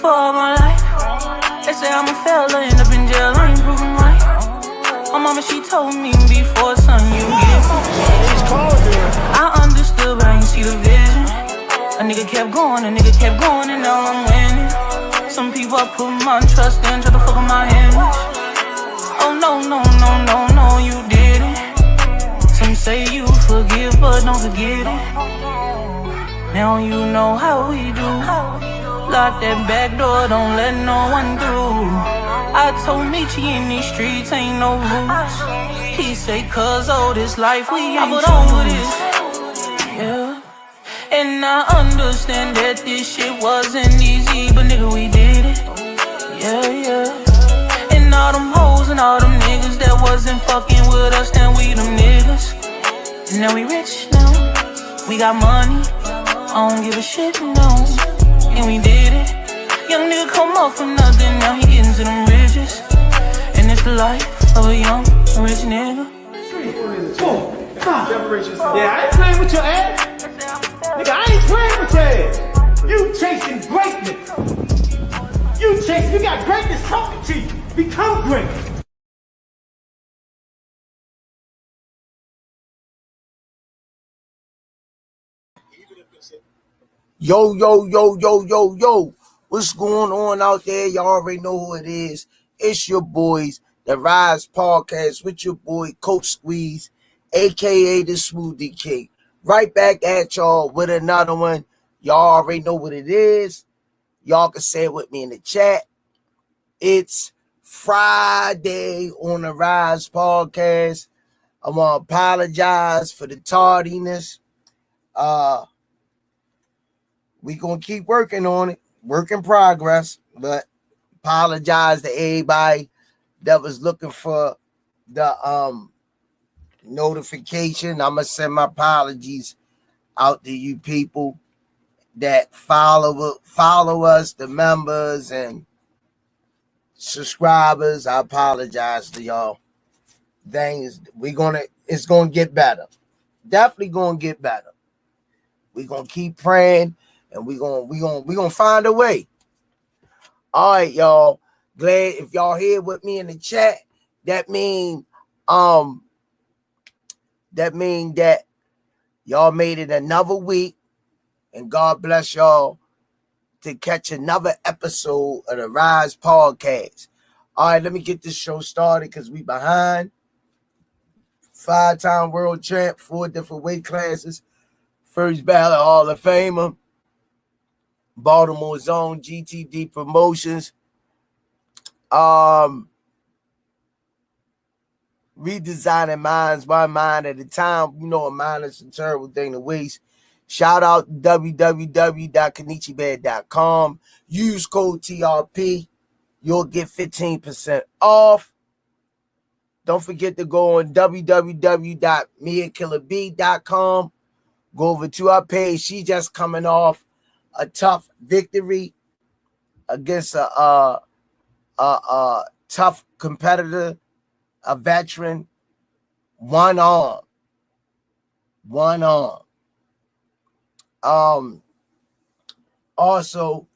for all my life. They say I'm a failure, end up in jail, I ain't proving right. My mama, she told me before, son, you get I understood, but I ain't see the vision. A nigga kept going, and now I'm winning. Some people I put my trust in, try to fuck up my image. Oh no, you didn't. Some say you forgive, but don't forget it. Now you know how we do. Lock that back door, don't let no one through. I told Michi in these streets ain't no rules. He say, cause all this life we ain't put on with this. Yeah. And I understand that this shit wasn't easy, but nigga, we did it. Yeah. And all them hoes and all them niggas that wasn't fucking with us, then we them niggas. And now we rich now. We got money. I don't give a shit, no. And we did it. Young nigga come up for nothing, now he getting to them riches. And it's the life of a young, rich nigga. Yeah, I ain't playing with your ass. Nigga, I ain't playing with your ass. You chasing greatness. You got greatness talking to you. Become great. Yo. What's going on out there? Y'all already know who it is. It's your boys, the Rize Podcast with your boy, Coach Squeeze, a.k.a. the Smoothie King. Right back at y'all with another one. Y'all already know what it is. Y'all can say it with me in the chat. It's Friday on the Rize Podcast. I want to apologize for the tardiness. We gonna keep working on it. Work in progress. But apologize to everybody that was looking for the notification. I'm gonna send my apologies out to you people that follow us, the members and subscribers. I apologize to y'all. It's gonna get better. Definitely gonna get better. We're gonna keep praying and we're gonna find a way. All right, y'all. Glad if y'all here with me in the chat. That mean that y'all made it another week, and God bless y'all to catch another episode of the Rize Podcast. All right, let me get this show started because we behind. 5-time world champ, 4 different weight classes, first ballot Hall of Famer, Baltimore Zone, GTD Promotions, redesigning minds, one mind at a time. You know, a mind is a terrible thing to waste. Shout out www.kenichibed.com. Use code TRP. You'll get 15% off. Don't forget to go on www.miakillerb.com. Go over to our page. She just coming off a tough victory against a tough competitor, a veteran. One arm. Also,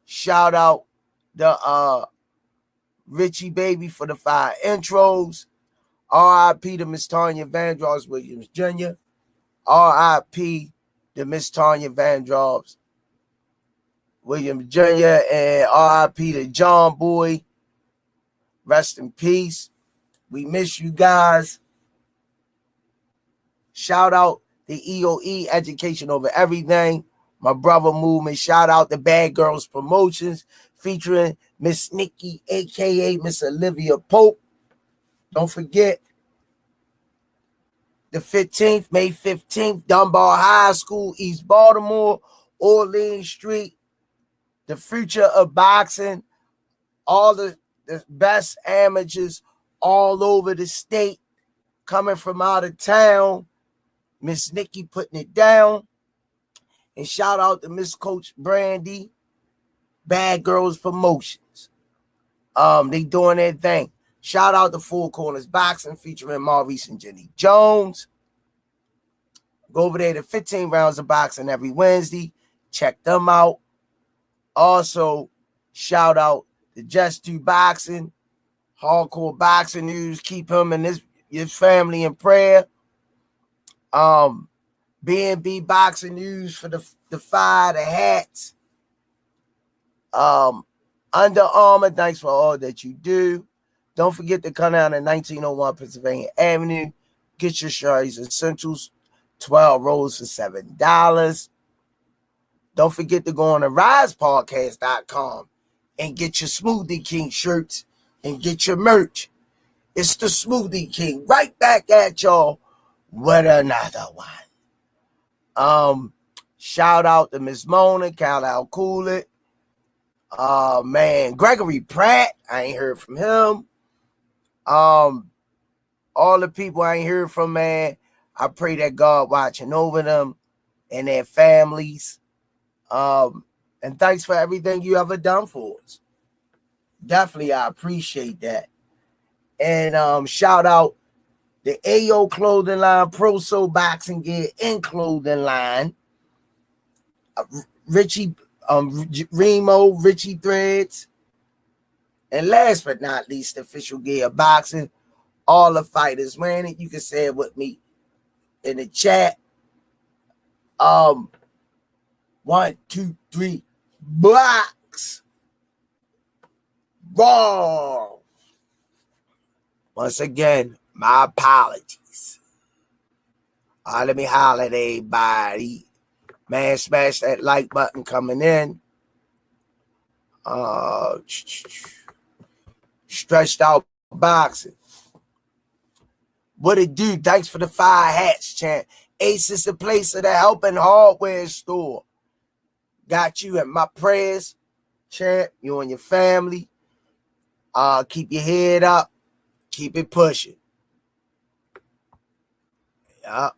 shout out the Richie Baby for the 5 intros. R.I.P. to Miss Tanya Vandross Williams Jr. R.I.P. to Miss Tanya Vandross Williams Jr. and R.I.P. to John Boy. Rest in peace. We miss you guys. Shout out the EOE, Education Over Everything. My brother movement. Shout out the Bad Girls Promotions featuring Miss Nikki, a.k.a. Miss Olivia Pope. Don't forget, the 15th, May 15th, Dunbar High School, East Baltimore, Orleans Street. The future of boxing. All the best amateurs all over the state coming from out of town. Miss Nikki putting it down. And shout out to Miss Coach Brandy, Bad Girls Promotions. They doing their thing. Shout out to Four Corners Boxing featuring Maurice and Jenny Jones. Go over there to 15 rounds of boxing every Wednesday. Check them out. Also, Shout out to Just Do Boxing, Hardcore Boxing News. Keep him and his family in prayer. B&B Boxing News for the fire, the hats. Under Armour, thanks for all that you do. Don't forget to come down to 1901 Pennsylvania Avenue. Get your Shari's Essentials, 12 rolls for $7. Don't forget to go on to RizePodcast.com and get your Smoothie King shirts and get your merch. It's the Smoothie King. Right back at y'all with another one. Shout out to Miss Mona, Kyle Coolett. Man, Gregory Pratt, I ain't heard from him. All the people I ain't heard from, man, I pray that God watching over them and their families. And thanks for everything you ever done for us. Definitely, I appreciate that. And shout out the AO clothing line, Pro Soul Boxing Gear and clothing line. Richie, Remo, Richie Threads. And last but not least, Official Gear Boxing. All the fighters wearing it. You can say it with me in the chat. 1, 2, 3, box. Raw. Once again, my apologies. Let me holler at everybody. Man, smash that like button coming in. Stretched out boxing. What it do? Thanks for the 5 hats, champ. Ace is the place of the helping hardware store. Got you in my prayers, champ. You and your family. Keep your head up. Keep it pushing. Yeah.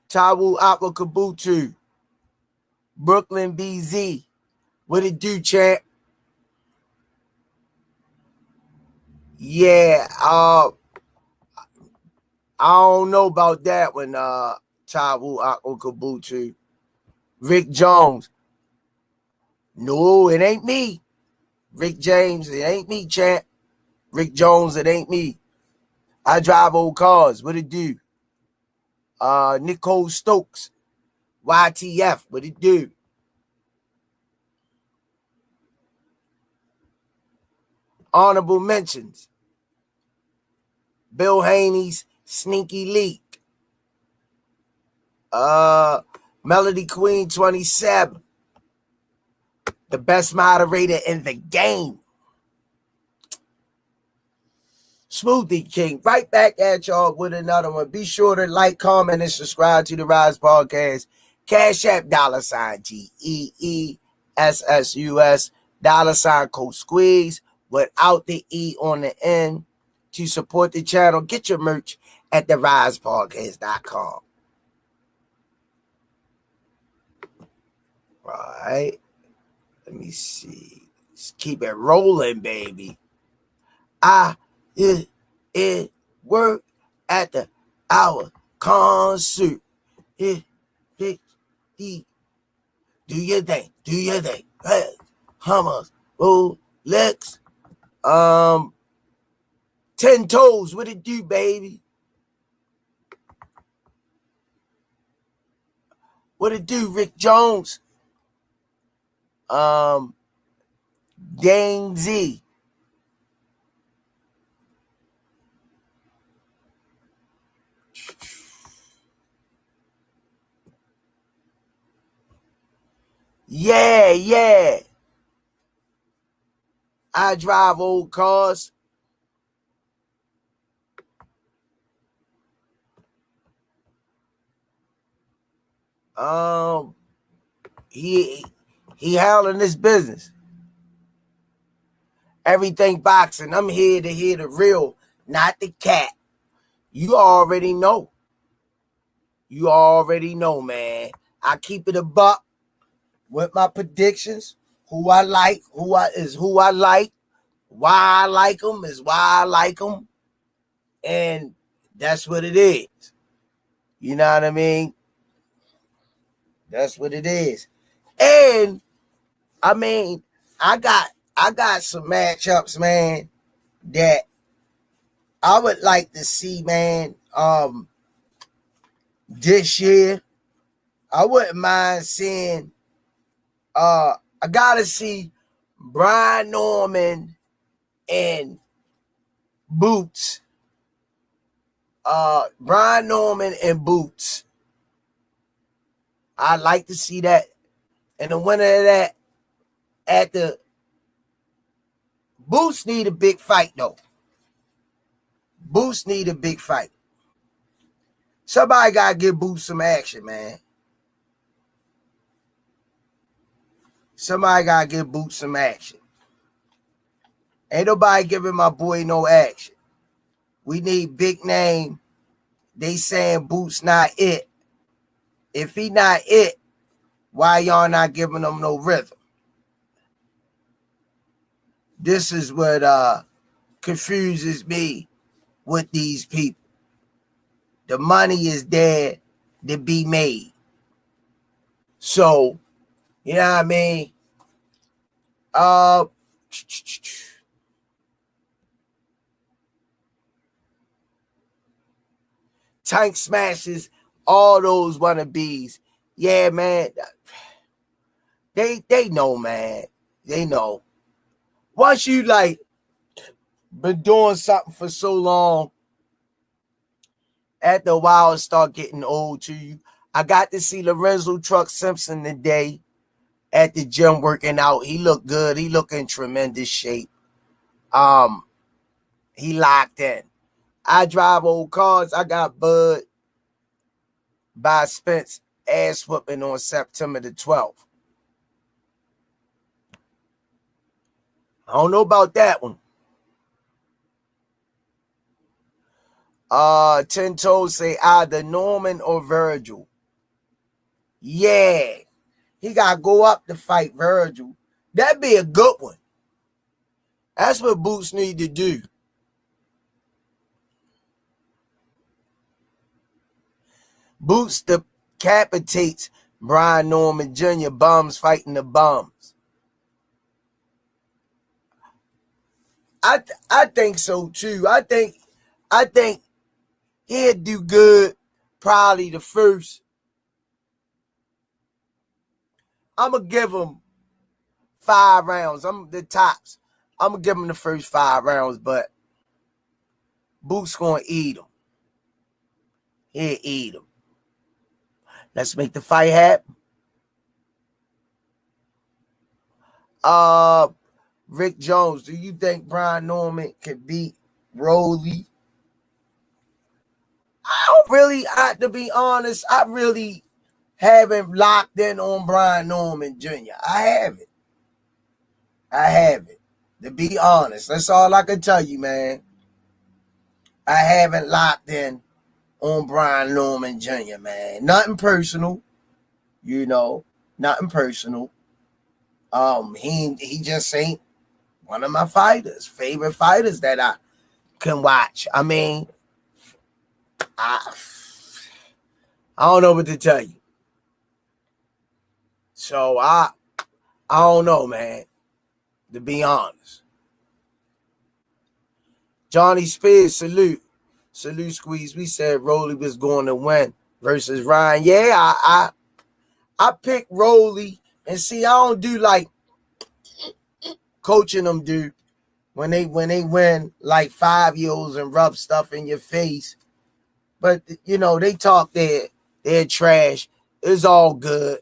Tawu Aqua Kabutu. Brooklyn BZ. What it do, champ? Yeah, I don't know about that one, Tawu Aqua Kabutu. Rick Jones. No, it ain't me. Rick James, it ain't me, champ. Rick Jones, it ain't me. I drive old cars. What it do? Nicole Stokes. YTF. What it do? Honorable mentions. Bill Haney's Sneaky Leak. Melody Queen 27. The best moderator in the game. Smoothie King. Right back at y'all with another one. Be sure to like, comment, and subscribe to the Rize Podcast. Cash App $GEESSUS $Code Squeeze without the E on the end. To support the channel, get your merch at therizepodcast.com. Right. Let me see. Let's keep it rolling, baby. It work at the hour concert. Do your thing. Hey, Hummers, Rolex. 10 toes. What it do, baby? What it do, Rick Jones? Gang Z. Yeah. I drive old cars. He handling this business. Everything boxing. I'm here to hear the real, not the cat. You already know. Man. I keep it a buck with my predictions. Who I like. Why I like them is why I like them. And that's what it is. You know what I mean? That's what it is. And, I mean, I got some matchups, man, that I would like to see, man. This year, I wouldn't mind seeing. I gotta see Brian Norman and Boots. Brian Norman and Boots. I'd like to see that. And the winner of that at the Boots need a big fight, though. Boots need a big fight. Somebody gotta give Boots some action, man. Somebody gotta give Boots some action. Ain't nobody giving my boy no action. We need big name. They saying Boots not it. If he not it, why y'all not giving him no rhythm? This is what confuses me with these people. The money is there to be made. So, you know what I mean? Tank smashes all those wannabes. Yeah, man. They know, man. They know. Once you like been doing something for so long, after a while it start getting old to you. I got to see Lorenzo Truck Simpson today at the gym working out. He looked good. He looked in tremendous shape. He locked in. I drive old cars. I got Bud by Spence ass whooping on September the 12th. I don't know about that one. 10 Toes say either Norman or Virgil. Yeah. He got to go up to fight Virgil. That'd be a good one. That's what Boots need to do. Boots decapitates Brian Norman Jr. Bums fighting the bums. I think so too. I think he'd do good probably the first. I'm going to give him 5 rounds. I'm the tops. I'm going to give him the first 5 rounds, but Boots going to eat him. He'll eat him. Let's make the fight happen. Rick Jones, do you think Brian Norman could beat Rolly? To be honest, I really haven't locked in on Brian Norman Jr. I haven't. To be honest, that's all I can tell you, man. I haven't locked in on Brian Norman Jr., man. Nothing personal, nothing personal. He just ain't one of my favorite fighters that I can watch. I mean, I don't know what to tell you. So I don't know, man, to be honest. Johnny Spears, salute Squeeze. We said Rolly was going to win versus Ryan. Yeah, I picked Rolly, and see, I don't do like coaching them do when they win like 5-year-olds and rub stuff in your face. But they talk their trash. It's all good.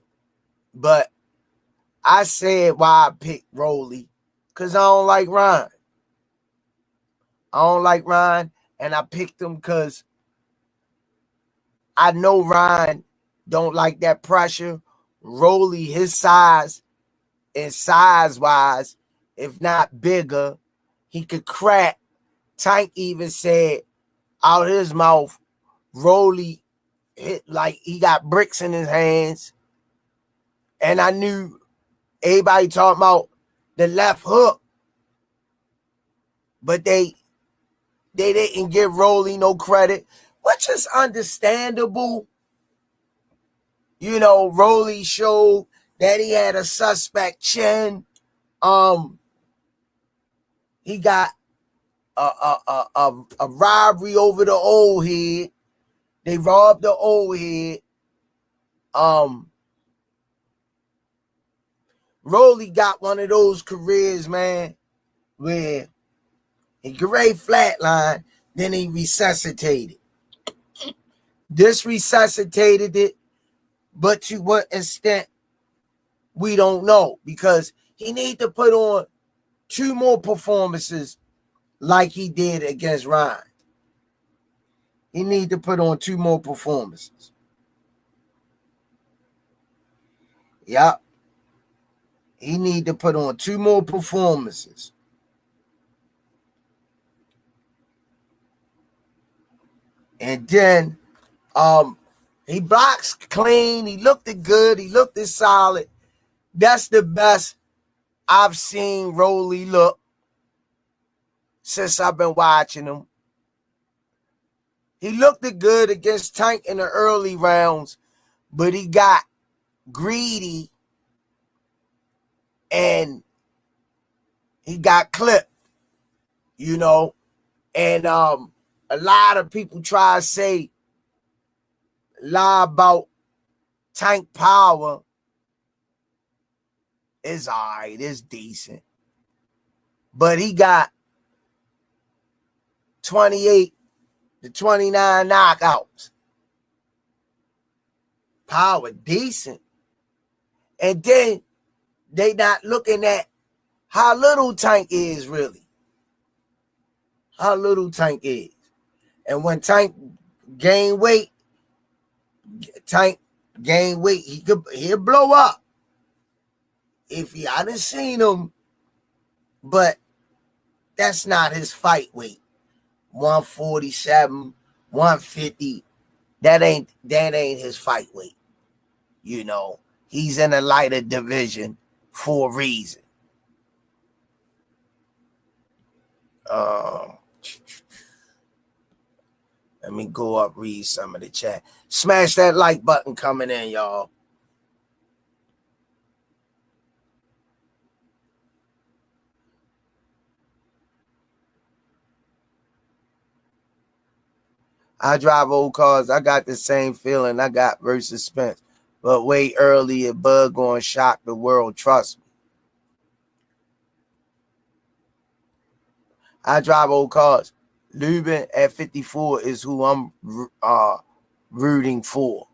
But I said why I picked Rolly, because I don't like Ryan. And I picked him because I know Ryan don't like that pressure. Rolly, his size and size-wise, if not bigger, he could crack. Tank even said out his mouth, Rolly hit like he got bricks in his hands. And I knew everybody talking about the left hook, but they didn't give Rolly no credit, which is understandable. Rolly showed that he had a suspect chin. He got a robbery over the old head. They robbed the old head. Rolly got one of those careers, man, where he great flatline, then he resuscitated. This resuscitated it, but to what extent, we don't know, because he need to put on 2 more performances like he did against Ryan. He need to put on 2 more performances. Yep. He need to put on 2 more performances. And then he blocks clean. He looked good. He looked solid. That's the best I've seen Rolly look since I've been watching him. He looked good against Tank in the early rounds, but he got greedy and he got clipped, you know. And a lot of people try to lie about Tank power. It's all right, it's decent. But he got 28 to 29 knockouts. Power decent. And then they not looking at how little Tank is really. How little Tank is. And when Tank gain weight, he'll blow up. I done seen him, but that's not his fight weight. 147, 150. That ain't his fight weight. You know, he's in a lighter division for a reason. Let me go up, read some of the chat. Smash that like button coming in, y'all. I drive old cars. I got the same feeling I got versus Spence. But way earlier, Bud going to shock the world. Trust me. I drive old cars. Lubin at 54 is who I'm rooting for.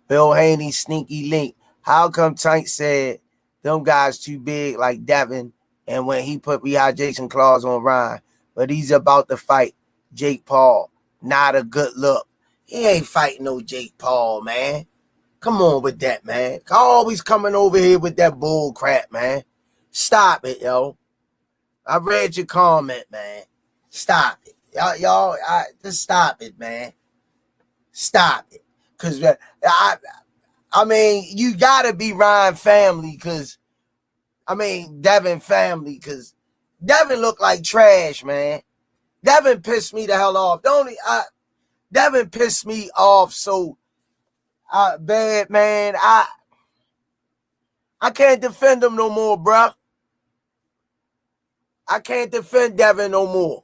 Bill Haney, sneaky link. How come Tank said them guys too big like Devin, and when he put rehydration clause on Ryan, but he's about to fight Jake Paul? Not a good look. He ain't fighting no Jake Paul, man. Come on with that, man. Always coming over here with that bull crap, man. Stop it, yo. I read your comment, man. Stop it. Y'all, just stop it, man. Stop it. Because I mean, you got to be Ryan family Devin family, because Devin looked like trash, man. Devin pissed me the hell off. Devin pissed me off so bad, man. I can't defend him no more, bruh. I can't defend Devin no more.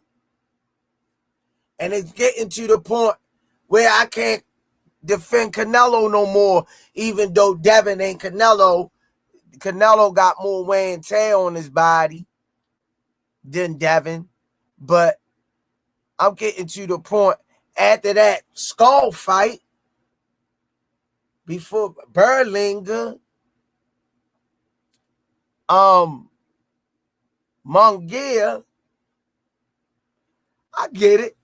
And it's getting to the point where I can't defend Canelo no more, even though Devin ain't Canelo. Canelo got more wear and tear on his body than Devin. But I'm getting to the point after that skull fight, before Berlinger, Munguia, I get it.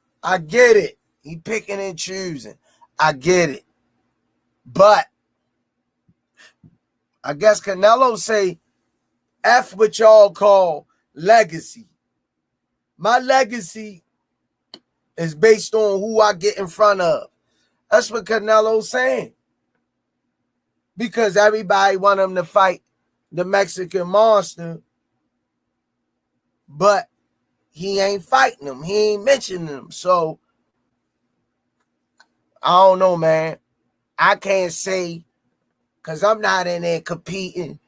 He picking and choosing. I get it. But I guess Canelo say, F what y'all call legacy. My legacy is based on who I get in front of. That's what Canelo's saying. Because everybody want him to fight the Mexican monster, but he ain't fighting him. He ain't mentioning him. So I don't know, man. I can't say because I'm not in there competing.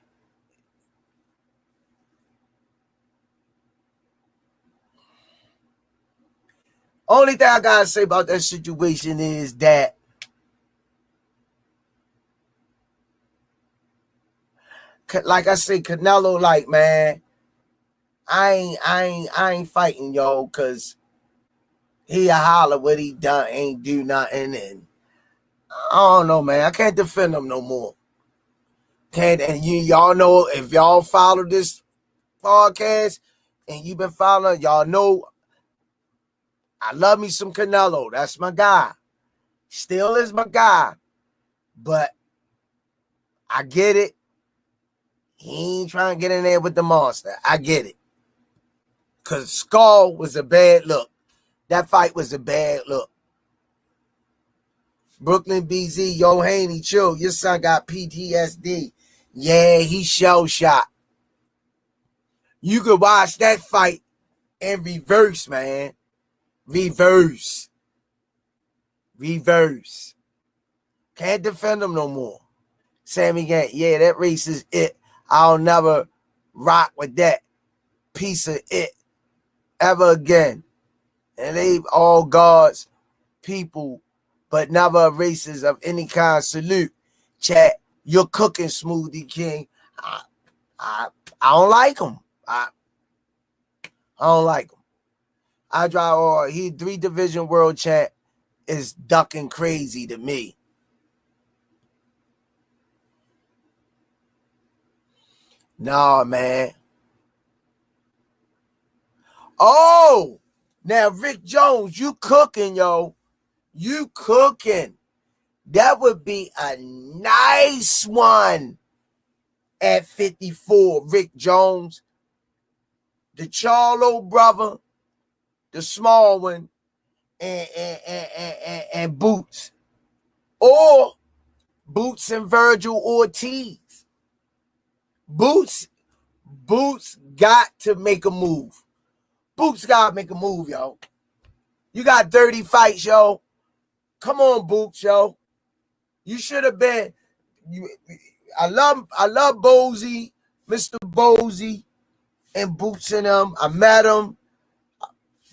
Only thing I gotta say about that situation is that like I say, Canelo, like, man, I ain't fighting, yo, cause he a holler what he done, ain't do nothing, and I don't know, man. I can't defend him no more. Can't, and y'all know, if y'all follow this podcast and you've been following, y'all know I love me some Canelo. That's my guy. Still is my guy. But I get it. He ain't trying to get in there with the monster. I get it. Because Skull was a bad look. That fight was a bad look. Brooklyn BZ, yo, Haney, chill. Your son got PTSD. Yeah, he shell shot. You could watch that fight in reverse, man. Reverse. Can't defend him no more. Sammy Gang, yeah, that race is it. I'll never rock with that piece of it ever again. And they all gods, people, but never races of any kind. Salute. Chat, you're cooking, Smoothie King. I don't like him. I don't like him. I drive all. He 3 division world champ is ducking crazy to me. Nah, man. Oh, now Rick Jones, you cooking, yo. You cooking. That would be a nice one at 54. Rick Jones, the Charlo brother, the small one, and Boots. Or Boots and Virgil Ortiz. Boots got to make a move. Boots got to make a move, yo. You got 30 fights, yo. Come on, Boots, yo. You should have been. I love Bozy, Mr. Bozy, and Boots and them. I met him.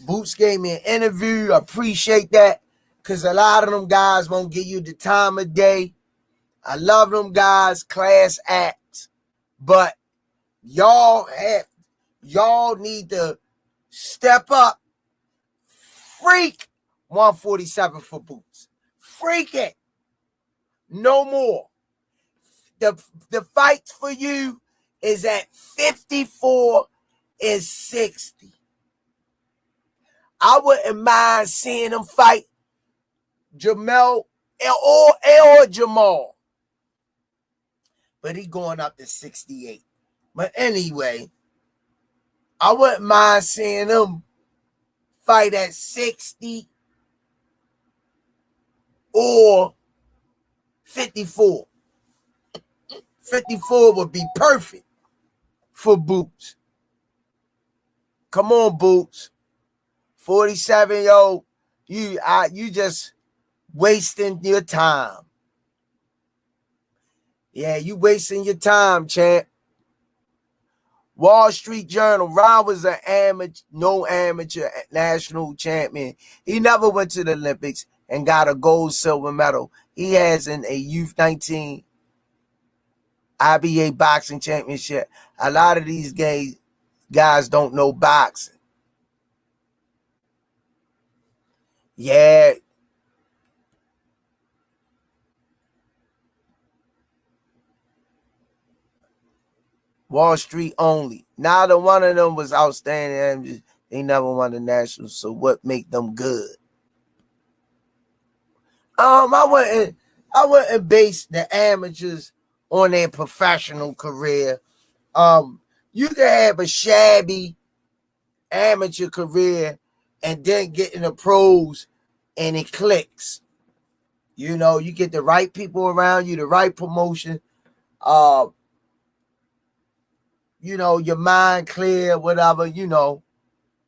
Boots gave me an interview. I appreciate that, because a lot of them guys won't give you the time of day. I love them guys, class acts. But y'all need to step up. Freak 147 for Boots. Freak it. No more. The fight for you is at 54 and 60. I wouldn't mind seeing him fight Jamel or Jamal. But he going up to 68. But anyway, I wouldn't mind seeing him fight at 60 or 54. 54 would be perfect for Boots. Come on, Boots. 47, yo. You just wasting your time. Yeah, you wasting your time, champ. Wall Street Journal. Ron was an amateur national champion. He never went to the Olympics and got a gold, silver medal. He has a Youth 19 IBA boxing championship. A lot of these guys don't know boxing. Yeah. Wall Street only. Neither one of them was outstanding. They never won the nationals. So what make them good? I wouldn't base the amateurs on their professional career. You can have a shabby amateur career and then get in the pros and it clicks. You know, you get the right people around you, the right promotion. You know, your mind clear, whatever, you know.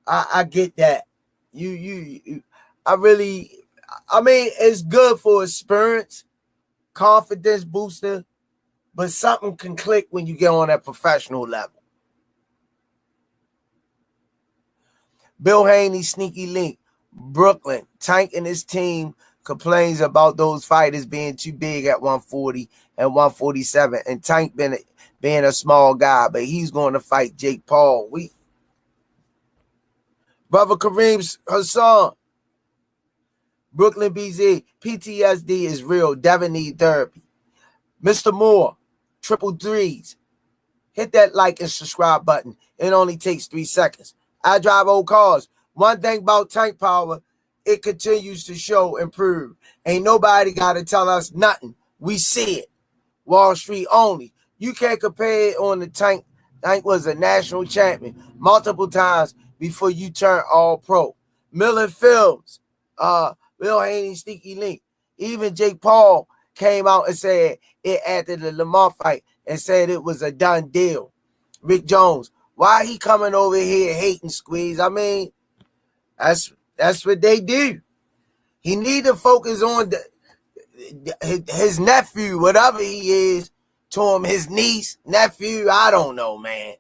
I get that. I I mean, it's good for experience, confidence booster, but something can click when you get on that professional level. Bill Haney, sneaky link. Brooklyn, Tank and his team complains about those fighters being too big at 140 and 147, and Tank being a small guy, but he's going to fight Jake Paul. Brother Kareem Hassan, Brooklyn BZ, PTSD is real. Devin need therapy. Mr. Moore, triple threes. Hit that like and subscribe button. It only takes 3 seconds. I drive old cars. One thing about Tank Power, it continues to show improve. Ain't nobody got to tell us nothing. We see it. Wall Street only. You can't compare it on the Tank. Tank was a national champion multiple times before you turn all pro. Millen Films, Bill Haney, sneaky link. Even Jake Paul came out and said it after the Lamar fight and said it was a done deal. Rick Jones, why he coming over here hating Squeeze? I mean, that's what they do. He need to focus on his nephew, whatever he is, to him, his niece, nephew, I don't know, man.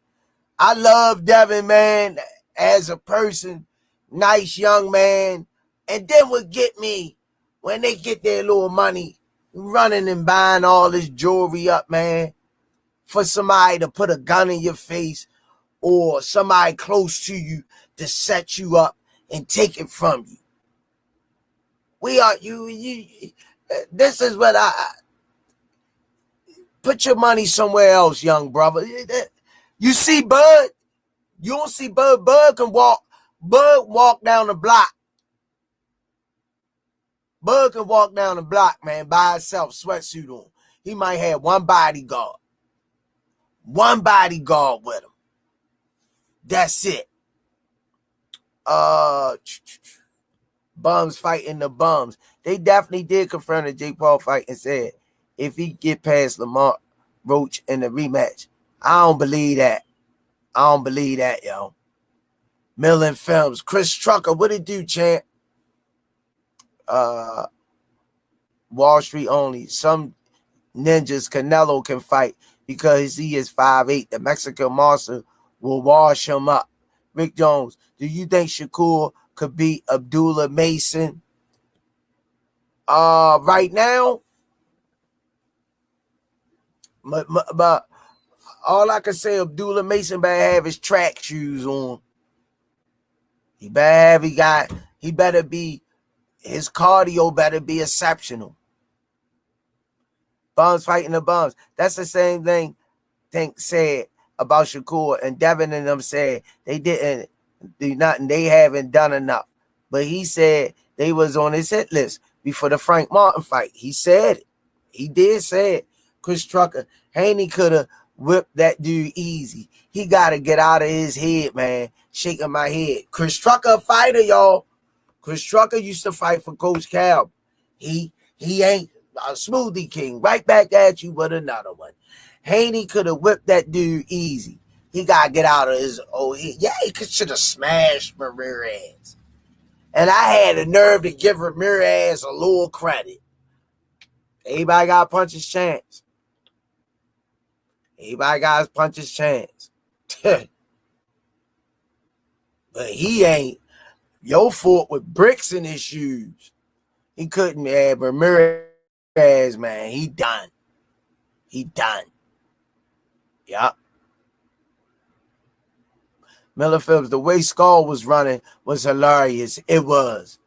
I love Devin, man, as a person, nice young man. And then what get me, when they get their little money, running and buying all this jewelry up, man, for somebody to put a gun in your face or somebody close to you to set you up and take it from you. This is what put your money somewhere else, young brother. You see Bud? You don't see Bud. Bud walk down the block. Bud can walk down the block, man, by himself, sweatsuit on. He might have one bodyguard. One bodyguard with him. That's it. Bums fighting the bums. They definitely did confirm the Jake Paul fight and said if he get past Lamar Roach in the rematch. I don't believe that. Yo. Millen Films. Chris Trucker, what it do, champ? Wall Street only. Some ninjas Canelo can fight because he is 5'8". The Mexican monster will wash him up. Rick Jones, do you think Shakur could beat Abdullah Mason? Right now, but all I can say, Abdullah Mason better have his track shoes on. His cardio better be exceptional. Bums fighting the bums. That's the same thing Tank said about Shakur, and Devin and them said they didn't do nothing. They haven't done enough. But he said they was on his hit list before the Frank Martin fight. He said it. He did say it. Chris Trucker, Haney could have whipped that dude easy. He got to get out of his head, man. Shaking my head. Chris Trucker, a fighter, y'all. Chris Trucker used to fight for Coach Cal. He ain't a smoothie king. Right back at you with another one. Haney could have whipped that dude easy. He got to get out of his old head. Yeah, he should have smashed Ramirez. And I had the nerve to give Ramirez a little credit. Everybody got to punch his chance. Everybody got to punch his chance. But he ain't. Your foot with bricks in his shoes. He couldn't have Ramirez, man. He done. Yup. Miller Phillips, the way Skull was running was hilarious. It was.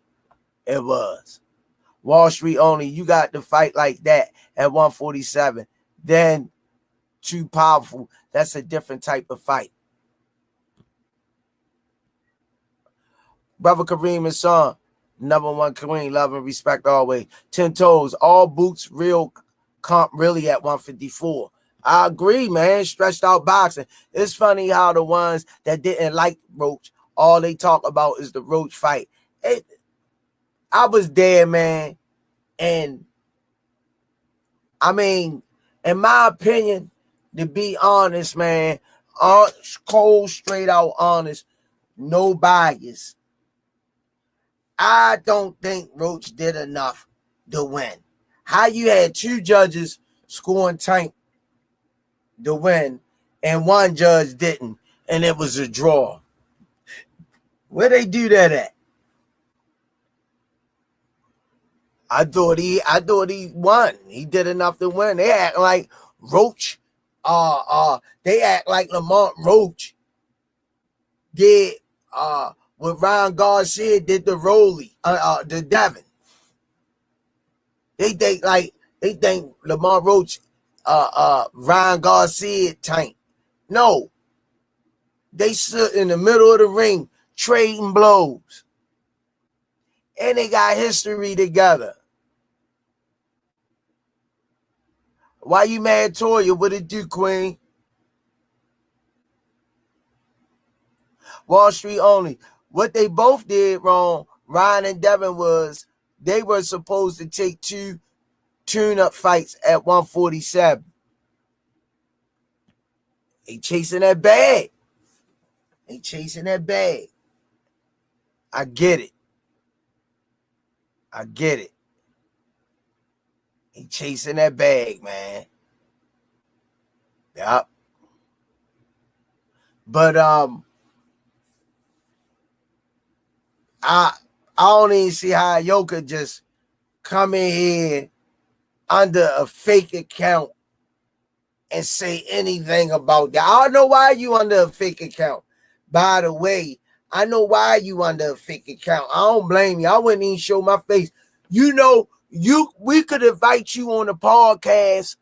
Wall Street only, you got to fight like that at 147. Then too powerful. That's a different type of fight. Brother Kareem and son, number one Kareem, love and respect always. 10 toes, all boots, real comp really at 154. I agree, man. Stretched out boxing. It's funny how the ones that didn't like Roach, all they talk about is the Roach fight. I was there, man. And I mean, in my opinion, to be honest, man, cold, straight out honest, no bias. I don't think Roach did enough to win. How you had two judges scoring Tank to win, and one judge didn't, and it was a draw. Where they do that at? I thought he won. He did enough to win. They act like Roach, they act like Lamont Roach did what Ryan Garcia did to Rolly, to Devin. They think Lamont Roach, Ryan Garcia Tank. No, they stood in the middle of the ring trading blows. And they got history together. Why you mad, Toya? What it do, Queen? Wall Street only. What they both did wrong, Ryan and Devin, was they were supposed to take two tune-up fights at 147. They chasing that bag. They chasing that bag. I get it. He chasing that bag, man. Yep. But I don't even see how Yo could just come in here under a fake account and say anything about that. I don't know why you under a fake account. By the way, I know why you under a fake account. I don't blame you. I wouldn't even show my face. You know, we could invite you on the podcast,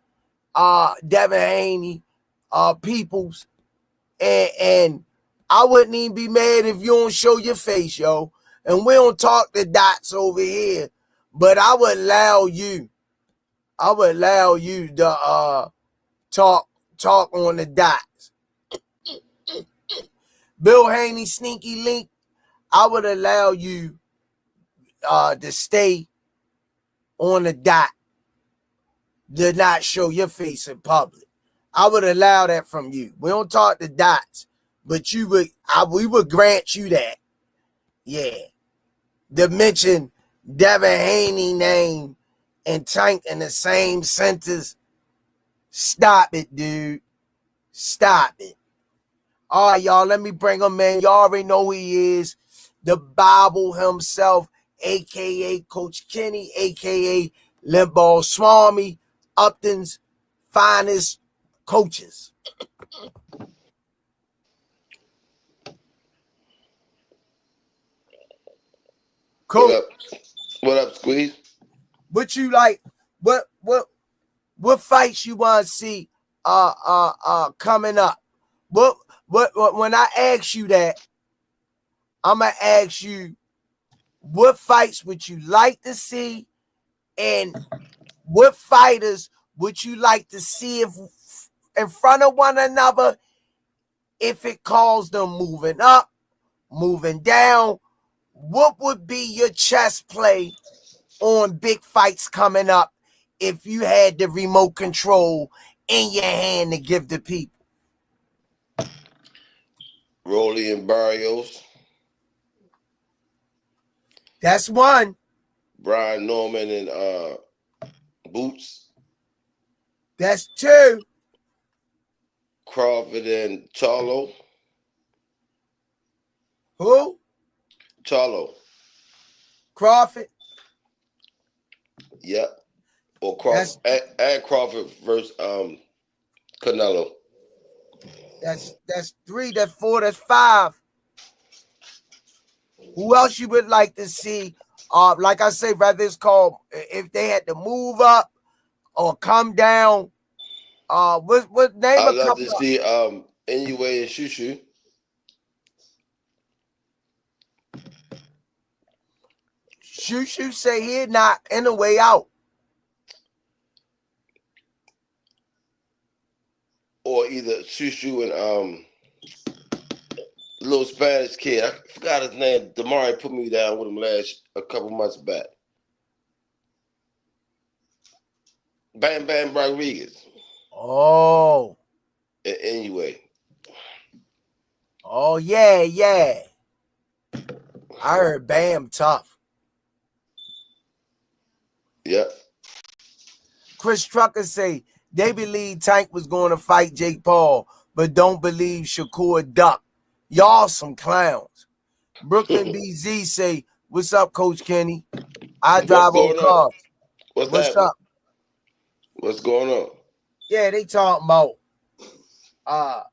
Devin Haney, Peoples, and I wouldn't even be mad if you don't show your face, yo. And we don't talk the dots over here, but I would allow you to talk on the dots. Bill Haney, Sneaky Link, I would allow you to stay on the dot, to not show your face in public. I would allow that from you. We don't talk the dots, but we would grant you that. Yeah. To mention Devin Haney name and Tank in the same sentence. Stop it, dude. Stop it. All right, y'all, let me bring him in. Y'all already know who he is. The Bible himself, a.k.a. Coach Kenny, a.k.a. Limbaugh Swami, Upton's finest coaches. Cool. What up, Squeeze? What you like? What fights you want to see coming up? What when I ask you that, I'm gonna ask you what fights would you like to see, and what fighters would you like to see if in front of one another, if it calls them moving up, moving down. What would be your chess play on big fights coming up if you had the remote control in your hand to give the people? Rolly and Barrios. That's one. Brian Norman and Boots. That's two. Crawford and Charlo. Who? Charlo. Crawford. Yep. Or Crawford. And Crawford versus Canelo. That's three, that's four, that's five. Who else you would like to see? Like I say, whether it's called, if they had to move up or come down. What name? I'd love to see Inoue and Shushu. Shushu say he not in the way out. Or either Shushu and little Spanish kid. I forgot his name. Damari put me down with him a couple months back. Bam Bam Rodriguez. Oh. Anyway. Oh, yeah. I heard Bam tough. Chris Trucker say they believe Tank was going to fight Jake Paul, but don't believe Shakur Duck. Y'all some clowns. Brooklyn BZ say, what's up, Coach Kenny? I drive old cars. What's happening? up? What's going on? Yeah, they talking about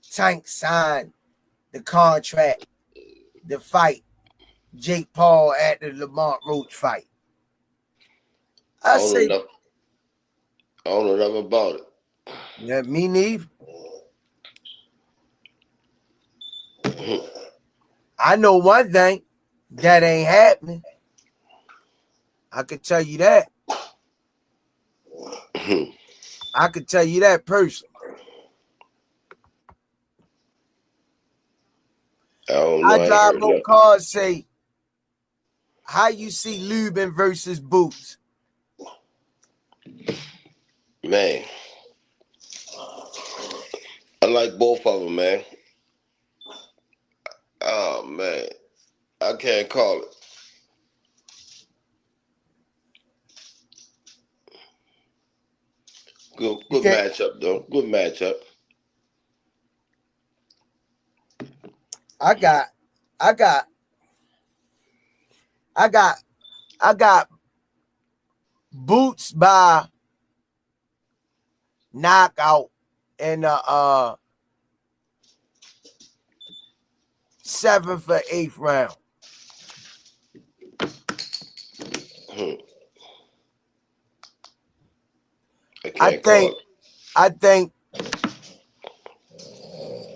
Tank signed the contract to fight Jake Paul at the Lamont Roach fight. I don't know nothing about it. Yeah, me neither. I know one thing, that ain't happening. I could tell you that. I could tell you that personally. I drive no cars say, how you see Lubin versus Boots? Man, I like both of them, man. Oh, man. I can't call it. Good matchup, though. Good matchup. I got Boots by knockout in the 7th or 8th round. I think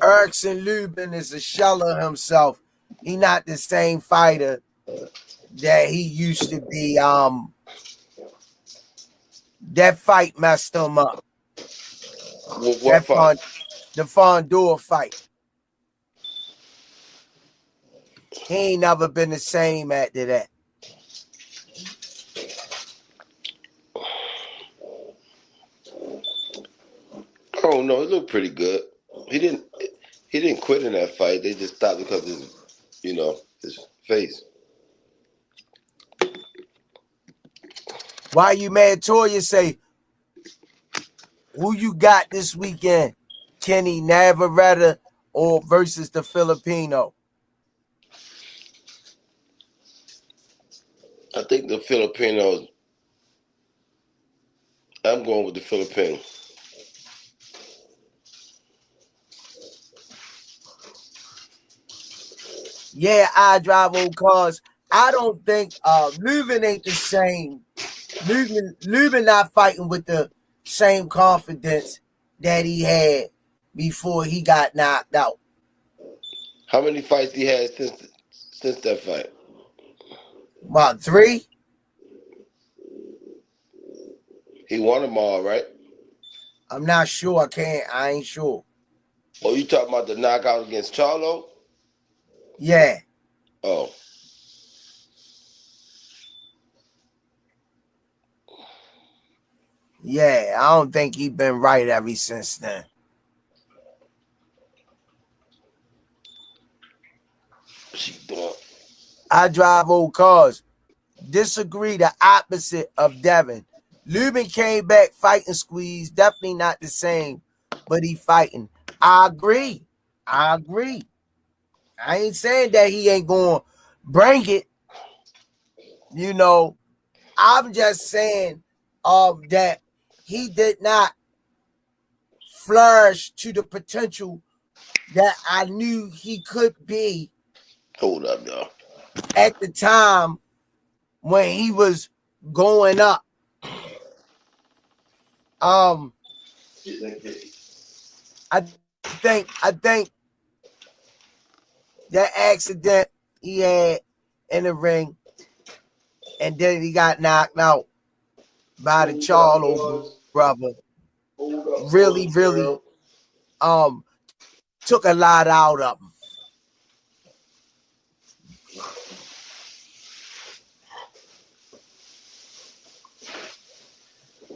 Erickson Lubin is a shell of himself. He not the same fighter that he used to be. That fight messed him up. What fight? The Fondor fight. He ain't never been the same after that. Oh no, it looked pretty good. He didn't quit in that fight. They just stopped because of his face. Why you mad? Toya say, who you got this weekend? Kenny Navarrete or versus the Filipino? I think the Filipinos. I'm going with the Filipino. Yeah, I drive old cars. I don't think Lubin ain't the same. Lubin not fighting with the same confidence that he had before he got knocked out. How many fights he had since that fight? About 3. He won them all, right? I'm not sure. I ain't sure. Oh, you talking about the knockout against Charlo? Yeah. Oh. Yeah, I don't think he been right ever since then. I drive old cars. Disagree the opposite of Devin. Lubin came back fighting squeeze. Definitely not the same, but he fighting. I agree. I ain't saying that he ain't going to bring it. I'm just saying that he did not flourish to the potential that I knew he could be. Hold up, y'all. At the time when he was going up. I think that accident he had in the ring, and then he got knocked out by the Charlo brother. Really took a lot out of him.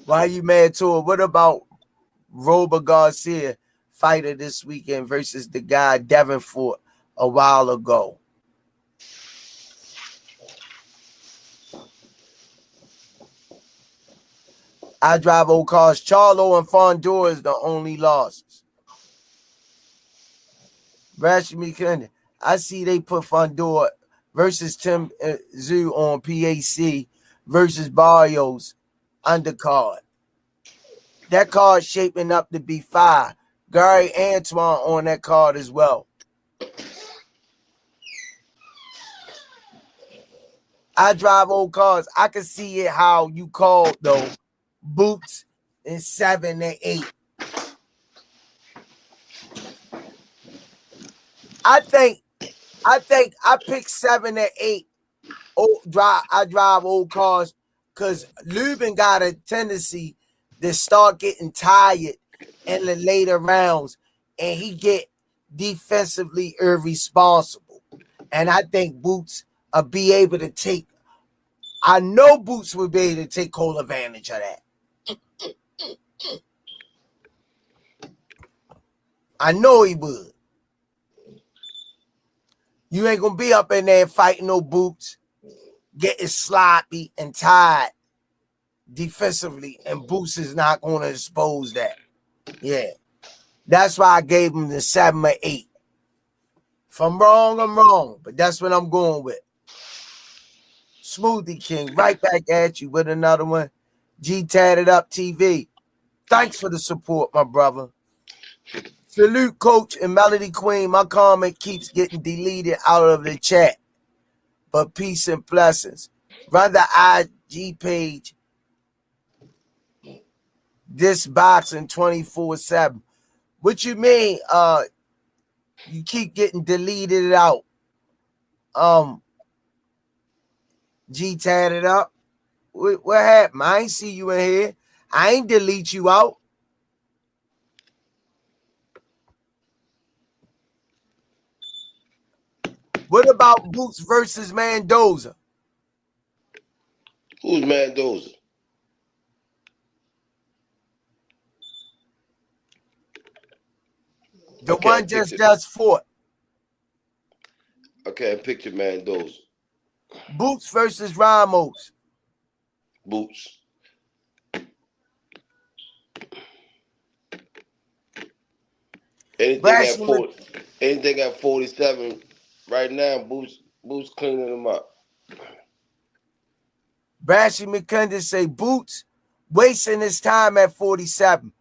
Why you mad to it? What about Robert Garcia fighter this weekend versus the guy Davenport a while ago? I drive old cars. Charlo and Fondor is the only losses. Rashid McKinnon. I see they put Fondor versus Tim Zoo on PAC versus Barrios undercard. That card shaping up to be 5. Gary Antoine on that card as well. I drive old cars. I can see it how you called though. Boots in 7 and 8. I think I picked 7 and 8. I drive old cars because Lubin got a tendency to start getting tired in the later rounds, and he get defensively irresponsible. And I think Boots will be able to take. I know Boots will be able to take whole advantage of that. I know he would. You ain't gonna be up in there fighting no Boots, getting sloppy and tired defensively, and Boots is not gonna expose that. Yeah. That's why I gave him the 7 or 8. If I'm wrong, I'm wrong, but that's what I'm going with. Smoothie King, right back at you with another one. G Tatted Up TV. Thanks for the support, my brother. Salute, Coach and Melody Queen. My comment keeps getting deleted out of the chat. But peace and blessings. Run the IG page. This boxing 24/7. What you mean? You keep getting deleted out. G Tatted Up. What happened? I ain't see you in here. I ain't delete you out. What about Boots versus Mendoza? Who's Mendoza? The one just fought. Okay, picture Mendoza. Boots versus Ramos. Boots. Anything at 47 right now, Boots cleaning them up. Brashy McCundon say Boots wasting his time at 47.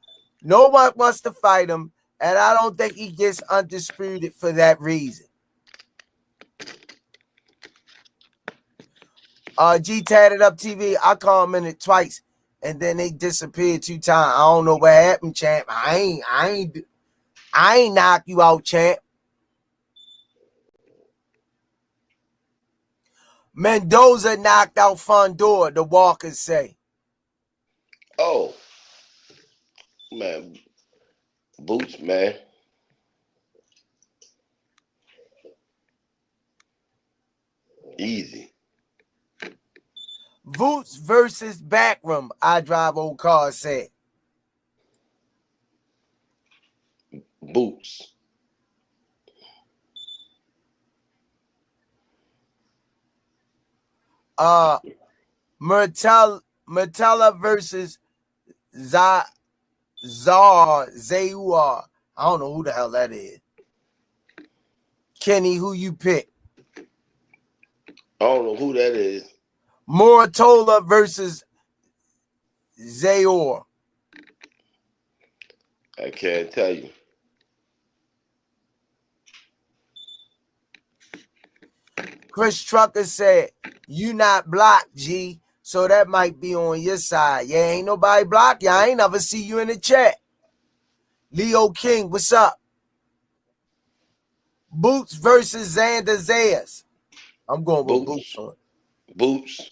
No one wants to fight him, and I don't think he gets undisputed for that reason. G Tatted Up TV, I commented twice, and then they disappeared 2 times. I don't know what happened, champ. I ain't knock you out, champ. Mendoza knocked out Fondor, the Walkers say. Oh, man. Boots, man. Easy. Boots versus Backroom, I drive old cars said. Boots. Murtala versus Zar Zayuar. I don't know who the hell that is. Kenny, who you pick? I don't know who that is. Moratola versus Zayor. I can't tell you. Chris Trucker said, you not blocked, G, so that might be on your side. Yeah, ain't nobody blocked you. I ain't never see you in the chat. Leo King, what's up? Boots versus Xander Zayas. I'm going with Boots. Boots.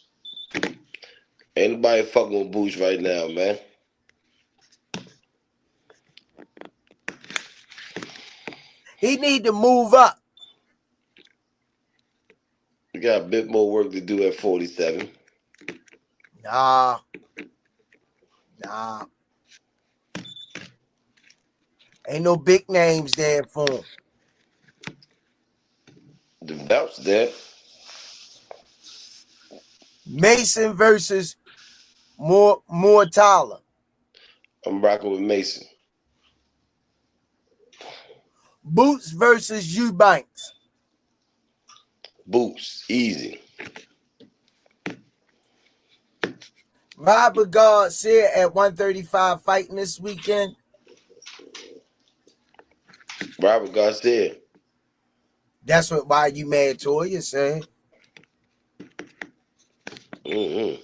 Ain't nobody fucking with Boots right now, man. He need to move up. We got a bit more work to do at 47. Nah. Ain't no big names there for him. The belt's there. Mason versus More Tyler. I'm rocking with Mason. Boots versus Eubanks. Boots, easy. Robert Garcia at 135 fighting this weekend. Robert Garcia. That's why you mad Toya said. Mm-hmm.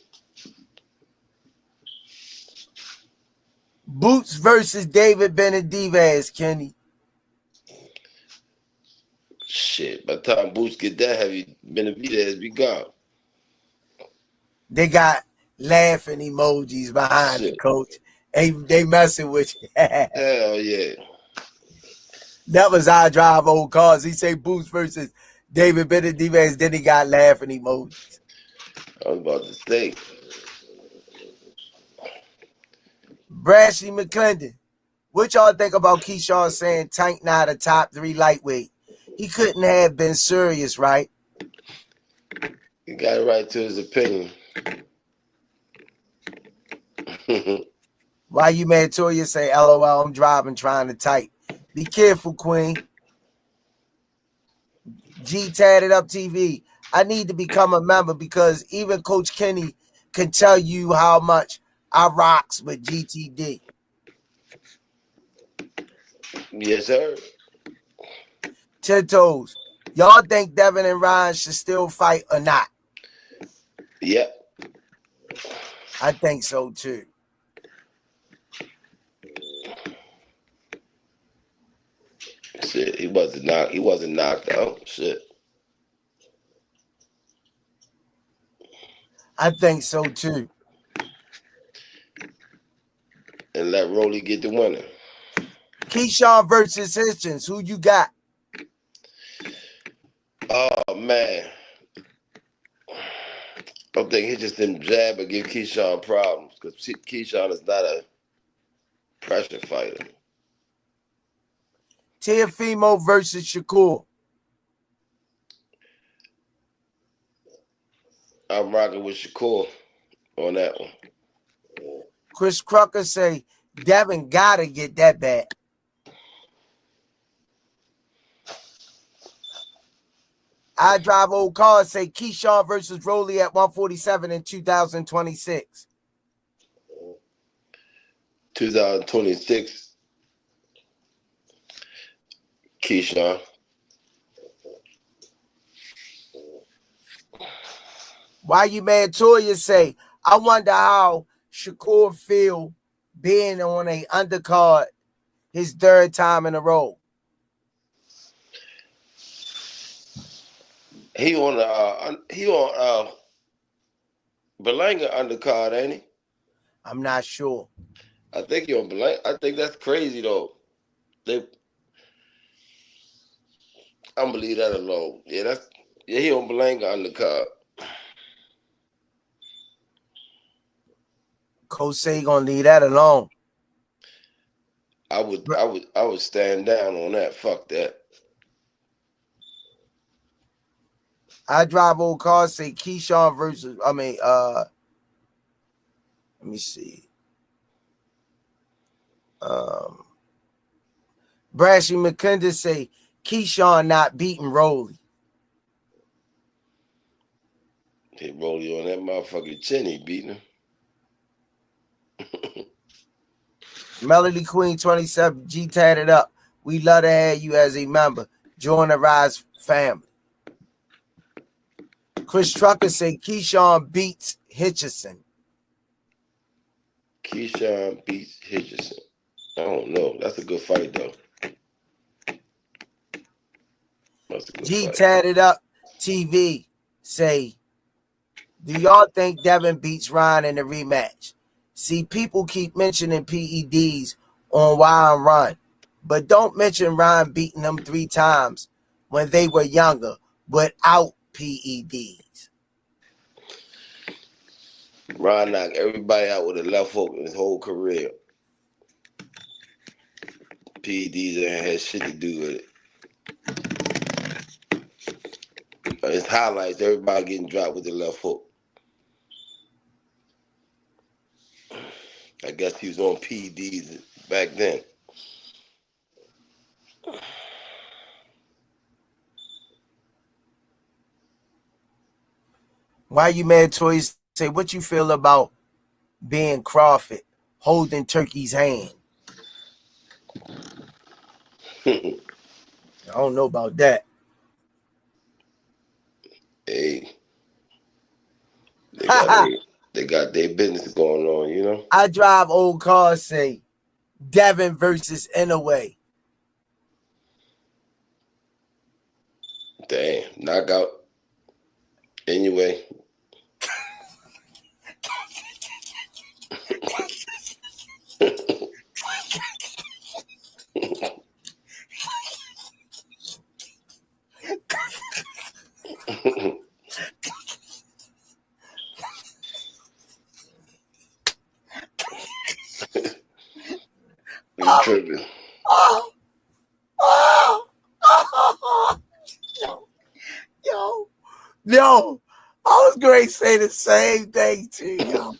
Boots versus David Benavidez, Kenny. Shit, by the time Boots get that heavy, Benavidez be gone. They got laughing emojis behind the coach. They messing with you. Hell yeah. That was I drive old cars. He say Boots versus David Benavidez. Then he got laughing emojis. I was about to say. Brashley McClendon. What y'all think about Keyshawn saying Tank not a top 3 lightweight? He couldn't have been serious, right? He got it right to his opinion. Why you mad Toya say, LOL, I'm driving trying to type. Be careful, Queen. G Tatted Up TV. I need to become a member because even Coach Kenny can tell you how much I rocks with GTD. Yes, sir. 10 toes. Y'all think Devin and Ryan should still fight or not? Yep. I think so too. Shit, he wasn't knocked out. Shit. I think so too. And let Rolly get the winner. Keyshawn versus Hitchens. Who you got? Oh man. I think he just didn't jab and give Keyshawn problems because Keyshawn is not a pressure fighter. Teofimo versus Shakur. I'm rocking with Shakur on that one. Chris Crocker say Devin gotta get that back. I drive old cars say Keyshawn versus Rolly at 147 in 2026. 2026, Keyshawn. Why you mad Toya say, I wonder how Shakur feel being on a undercard his 3rd time in a row. He on Berlanga undercard, ain't he? I'm not sure. I think he on Berlanga. I think that's crazy though. I'm gonna leave that alone. Yeah, he on Berlanga undercard. Coach say he gonna leave that alone. I would stand down on that. Fuck that. I drive old cars say Keyshawn versus let me see. Brashy McClendon say Keyshawn not beating Rolly. Hit Rolly on that motherfucking chin, he beating him. Melody Queen 27 G Tatted Up. We love to have you as a member. Join the Rize family. Chris Trucker say Keyshawn beats Hitchison. Keyshawn beats Hitchison. I don't know. That's a good fight though. That's a good G fight. Tatted Up TV say, do y'all think Devin beats Ryan in the rematch? See, people keep mentioning PEDs on Why I'm Run, but don't mention Ryan beating them 3 times when they were younger without PEDs. Ryan knocked everybody out with a left hook in his whole career. PEDs ain't had shit to do with it. His highlights, everybody getting dropped with the left hook. I guess he was on PEDs back then. Why you mad, Toys? Say what you feel about being Crawford holding Turkey's hand. I don't know about that. Hey, they got their business going on, you know. I drive old cars. Say Devin versus Inouye. Damn, knockout. Anyway. You tripping. Yo, I was going to say the same thing to you,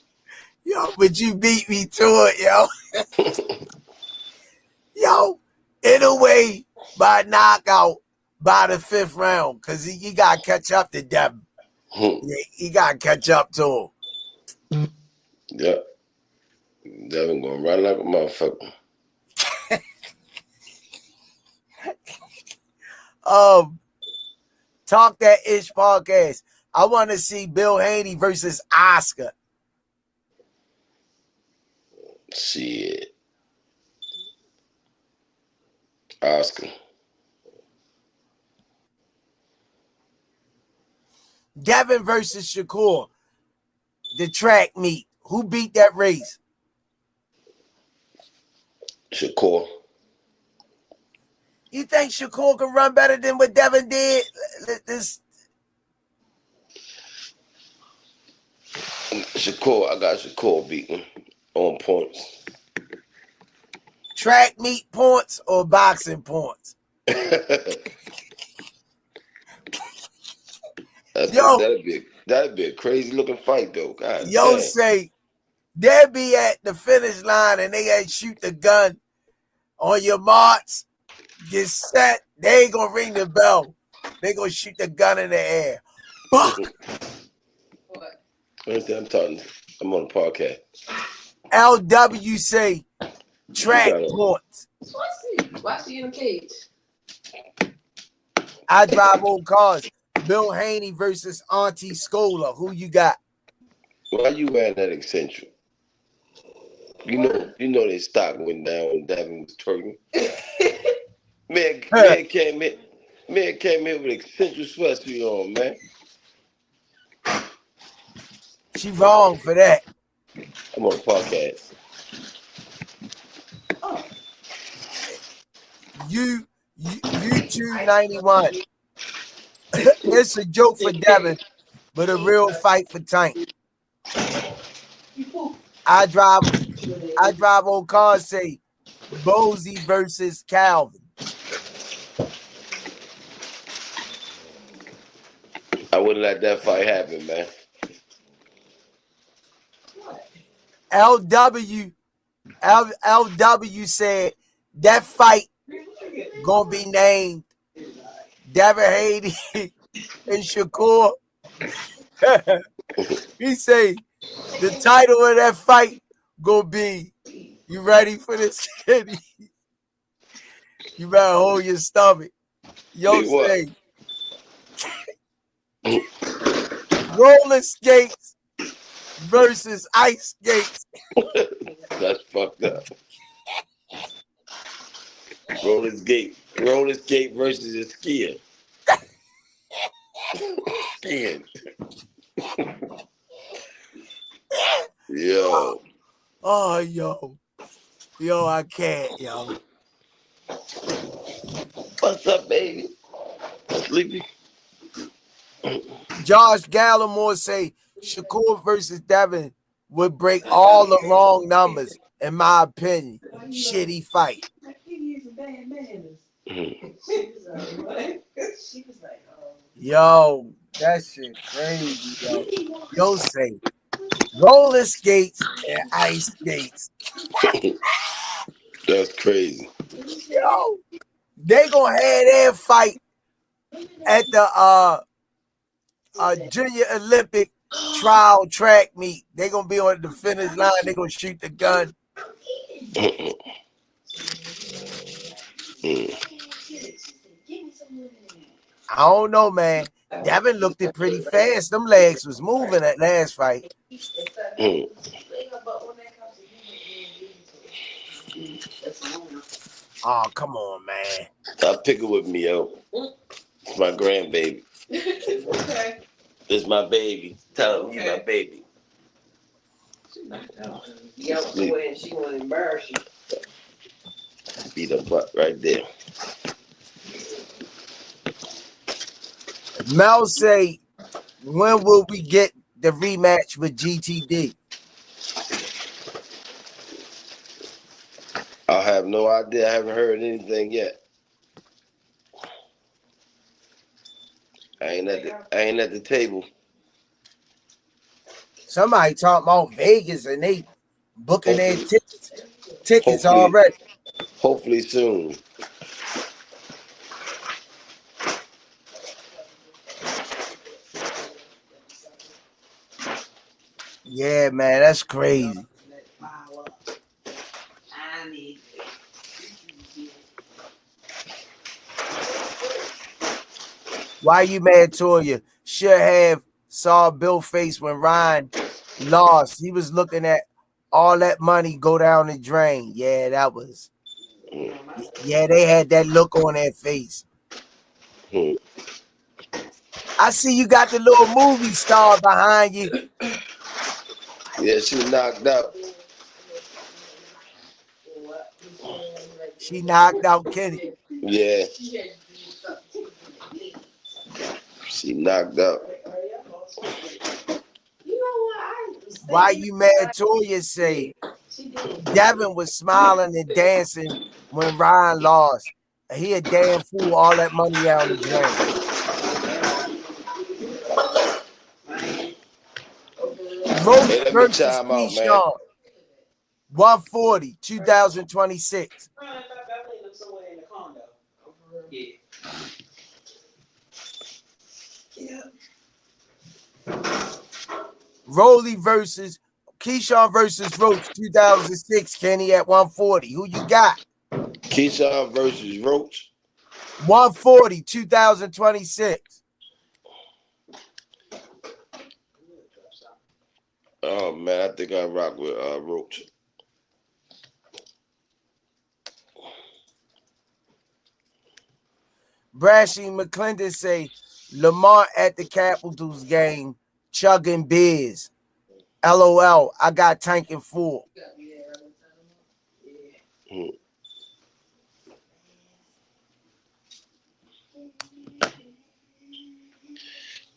yo, but you beat me to it, yo. Yo, in a way, by knockout by the 5th round, because he got to catch up to Devin. He got to catch up to him. Yeah. Devin going to run like a motherfucker. Talk That Ish podcast. I want to see Bill Haney versus Oscar. Shit. Oscar. Devin versus Shakur. The track meet. Who beat that race? Shakur. You think Shakur can run better than what Devin did? Shakur, I got Shakur beating on points. Track meet points or boxing points? That'd be a crazy looking fight though. God damn. Say they'll be at the finish line and they ain't shoot the gun on your march. Get set. They ain't gonna ring the bell. They gonna shoot the gun in the air. Fuck. I'm talking. I'm on a podcast. LW say track points. Watch you in a cage. I drive old cars. Bill Haney versus Auntie Scola. Who you got? Why you wearing that eccentric? You know their stock went down when Devin was twerking. man came here with eccentric sweatsuit on, man. She wrong for that. I'm on a podcast. Oh. YouTube 91. It's a joke for Devin, but a real fight for Tank. I drive old cars. Say Bozy versus Calvin. I wouldn't let that fight happen, man. LW said that fight gonna be named Devin Haney and Shakur. He say the title of that fight gonna be, you ready for this, kid? You better hold your stomach. Yo, say roller skates versus ice skates. That's fucked up. Roller skate versus a skier. Skiing. Yo. Oh, yo, I can't, yo. What's up, baby? Sleepy. Josh Gallimore say Shakur versus Devin would break all the wrong numbers, in my opinion. Shitty fight. Yo, that shit crazy, yo. Yo say roller skates and ice skates. That's crazy. Yo, they gonna have their fight at the Junior Olympic trial track meet. They gonna be on the finish line. They gonna shoot the gun. I don't know, man. Devin looked it pretty fast. Them legs was moving that last fight. Oh, come on, man. I'll pick it with me, yo. It's my grandbaby. Okay. It's my baby. Tell him he's my baby. Yeah, she want to embarrass you. Beat her butt right there. Mel say, when will we get the rematch with GTD? I have no idea. I haven't heard anything yet. I ain't at the table. Somebody talking about Vegas and they booking their tickets Hopefully. already. Hopefully soon. Yeah, man, that's crazy. Why you mad, Toya? Should have saw Bill face when Ryan lost. He was looking at all that money go down the drain. Yeah, that was. Yeah, they had that look on their face. I see you got the little movie star behind you. Yeah, she knocked out. She knocked out Kenny. Yeah. She knocked out. Why you mad, Toya? Say Devin was smiling and dancing when Ryan lost. He a damn fool. All that money down the drain. Roach Hey, let me versus chime out, man. Keyshawn. 140, 2026. Rolly versus Keyshawn versus Roach 2006. Kenny at 140. Who you got? Keyshawn versus Roach. 140, 2026. Oh man, I think I rock with Roach. Brashy McClendon say Lamar at the Capitals game chugging beers. LOL. I got tank and full.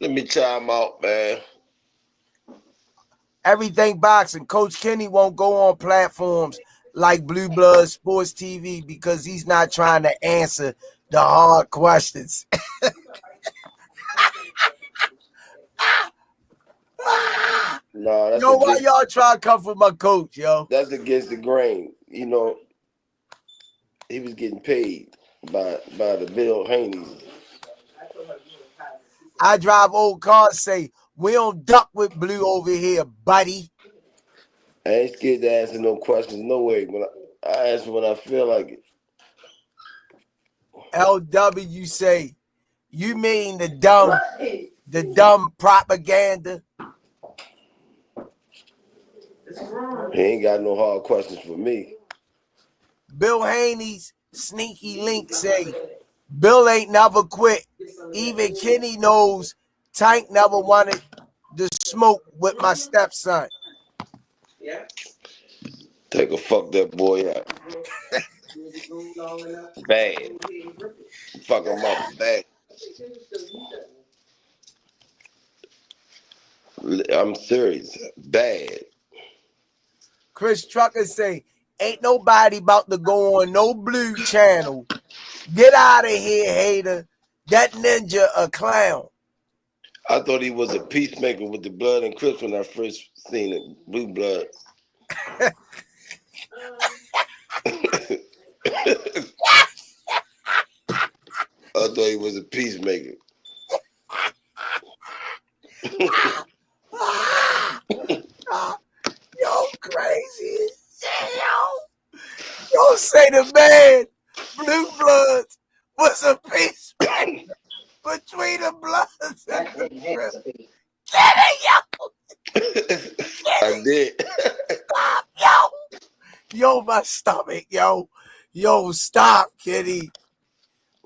Let me chime out, man. Everything boxing. Coach Kenny won't go on platforms like Blue Blood Sports TV because he's not trying to answer the hard questions. No, that's Yo, why y'all try to come for my coach, yo? That's against the grain. You know, he was getting paid by the Bill Haney's. I drive old cars, say, we don't duck with Blue over here, buddy. I ain't scared to answer no questions, no way. When I answer when I feel like it. LW say, you mean the dumb propaganda? He ain't got no hard questions for me. Bill Haney's sneaky link say, Bill ain't never quit. Even Kenny knows Tank never wanted to smoke with my stepson. Take a fuck that boy up. Bad. Fuck him up bad. I'm serious. Bad. Chris Trucker say, ain't nobody about to go on no Blue channel. Get out of here, hater. That ninja a clown. I thought he was a peacemaker with the Blood and Crips when I first seen it. Blue Blood. I thought he was a peacemaker. Yo, crazy as shit, yo. Yo, say the man, Blue Bloods, was a peacemaker between the Bloods and the Crips. Get it, yo. I did. Stop, yo. Yo, my stomach, yo. Yo, stop, kitty.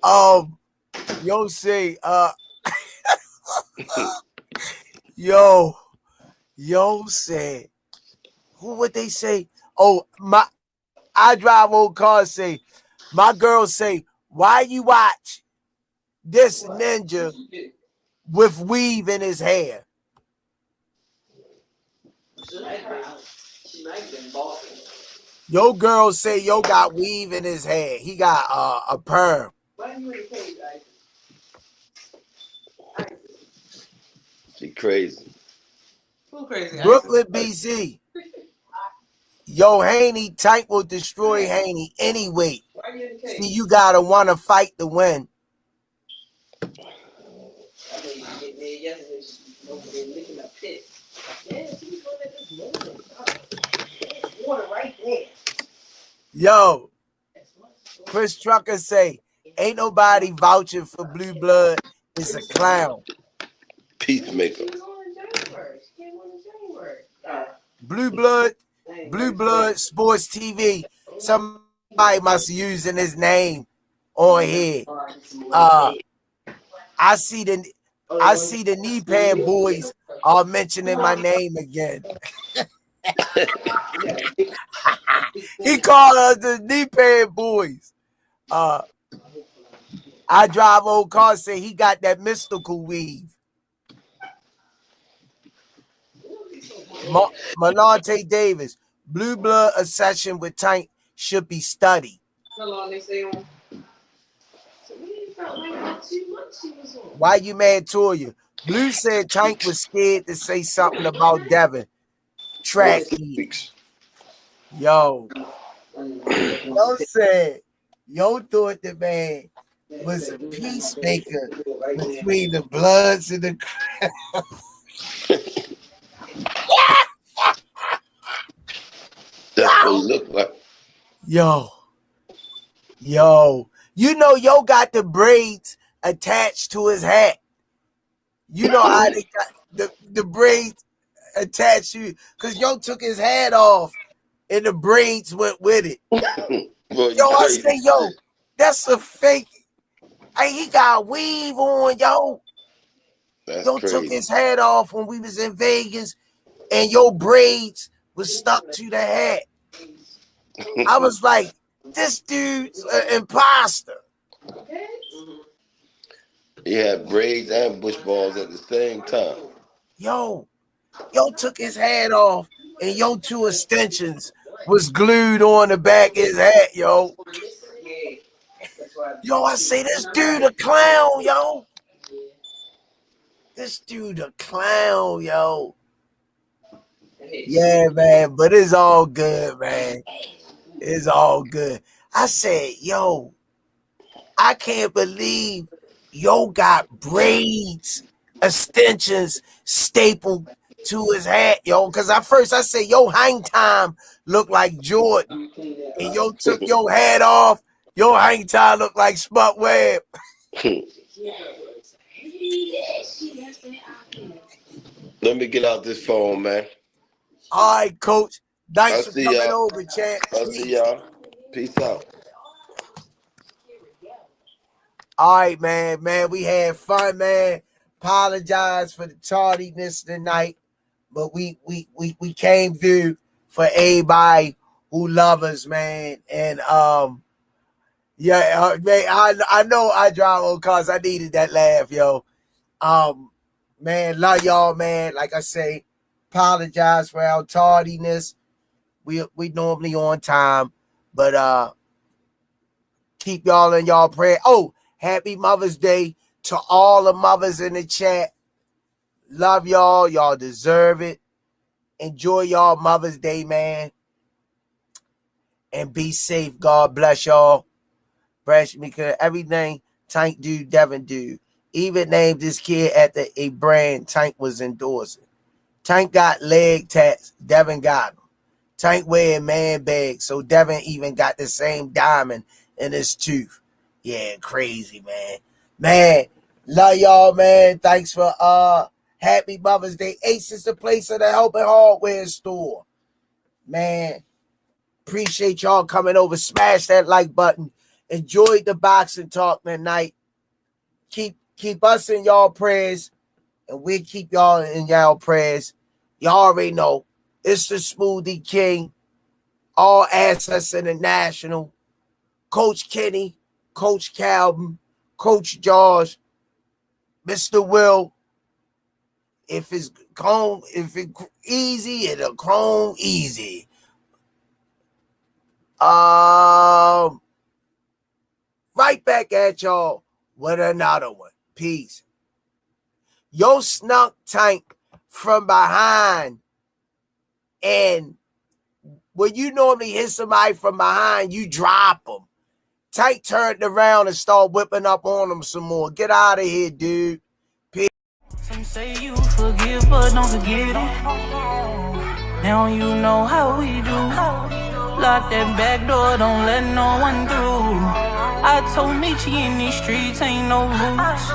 Yo, say, yo, say, who would they say? Oh, I drive old cars. Say, my girls say, why you watch this ninja with weave in his hair? Your girls say yo got weave in his hair. He got a perm. She crazy. Who crazy? Brooklyn, BC. Yo, Haney, Tank will destroy Haney anyway. Why you in the cage? See, you gotta want to fight to win. I mean, you get there yesterday, she over there licking my pit. Yeah, she was going at this morning. There's water right there. Yo, Chris Trucker say, ain't nobody vouching for Blue Blood. It's a clown. Peacemaker. She was on in January. She came on in January. Blue Blood Sports TV. Somebody must be using his name on here. I see the knee pad boys are mentioning my name again. He called us the knee pad boys. I drive old cars. Say he got that mystical weave. Malante Davis, Blue Blood accession with Tank should be studied. How long they stay on? So we felt like about 2 months she was on. Why you mad, Toya? Blue said Tank was scared to say something about Devin. Track Weeks. Yo said, yo thought the man was a peacemaker between the Bloods and the That's what it look like. Yo, you know, yo got the braids attached to his hat. You know how they got the braids attached to, because yo took his hat off and the braids went with it. Boy, Yo, I crazy. say, yo, that's a fake. Hey, he got weave on, yo. That's Yo crazy. took his hat off when we was in Vegas, and your braids was stuck to the hat. I was like, this dude's an imposter. Okay. He had braids and bush balls at the same time. Yo took his hat off, and yo two extensions was glued on the back of his hat, yo. Yeah. That's why. Yo, I say, this dude a clown, yo. This dude a clown, yo. Yeah, man, but it's all good, man. It's all good. I said, yo, I can't believe yo got braids, extensions stapled to his hat, yo. Because at first I said, yo, hang time looked like Jordan. And yo took your hat off, your hang time looked like Spud Webb. Let me get out this phone, man. All right, coach. Thanks I'll for see coming y'all. over, champ. I'll see y'all. Peace out. All right, man. Man, we had fun, man. Apologize for the tardiness tonight, but we came through for everybody who love us, man. And yeah, man, I know I drive old cars. I needed that laugh, yo. Man, love y'all, man. Like I say, apologize for our tardiness. We normally on time, but keep y'all in y'all prayer. Oh, happy Mother's Day to all the mothers in the chat. Love y'all. Y'all deserve it. Enjoy y'all Mother's Day, man. And be safe. God bless y'all. Bless me, because everything Tank do, Devin do. Even named this kid after a brand Tank was endorsing. Tank got leg tats. Devin got them. Tank wearing man bags. So Devin even got the same diamond in his tooth. Yeah, crazy, man. Man, love y'all, man. Thanks for happy Mother's Day. Ace is the place of the helping hardware store. Man, appreciate y'all coming over. Smash that like button. Enjoyed the boxing talk tonight. Keep us in y'all prayers, and we'll keep y'all in y'all prayers. Y'all already know it's the Smoothie King, All Access International, Coach Kenny, Coach Calvin, Coach George, Mr. Will. If it easy, it'll come easy. Right back at y'all with another one. Peace. Yo snuck Tank from behind, and when you normally hit somebody from behind, you drop them. Tank turned around and started whipping up on them some more. Get out of here, dude. Peace. Some say you forgive, but don't forget it. Now you know how we do. Lock that back door, don't let no one through. I told Michi in these streets ain't no rules.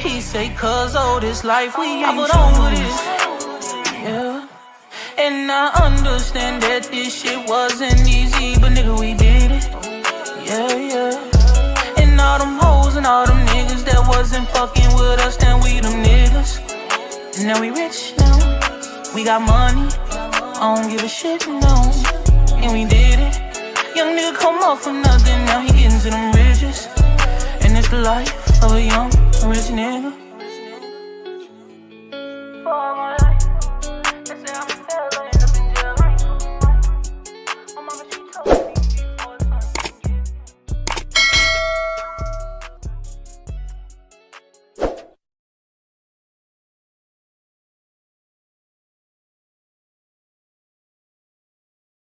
He say, cuz oh, this life we ain't put on with this. Yeah. And I understand that this shit wasn't easy, but nigga, we did it. Yeah, yeah. And all them hoes and all them niggas that wasn't fucking with us, then we them niggas. And now we rich now. We got money. I don't give a shit, no. And we did it. Young nigga come up from nothing, now he getting to them riches. And it's the life of a young rich nigga.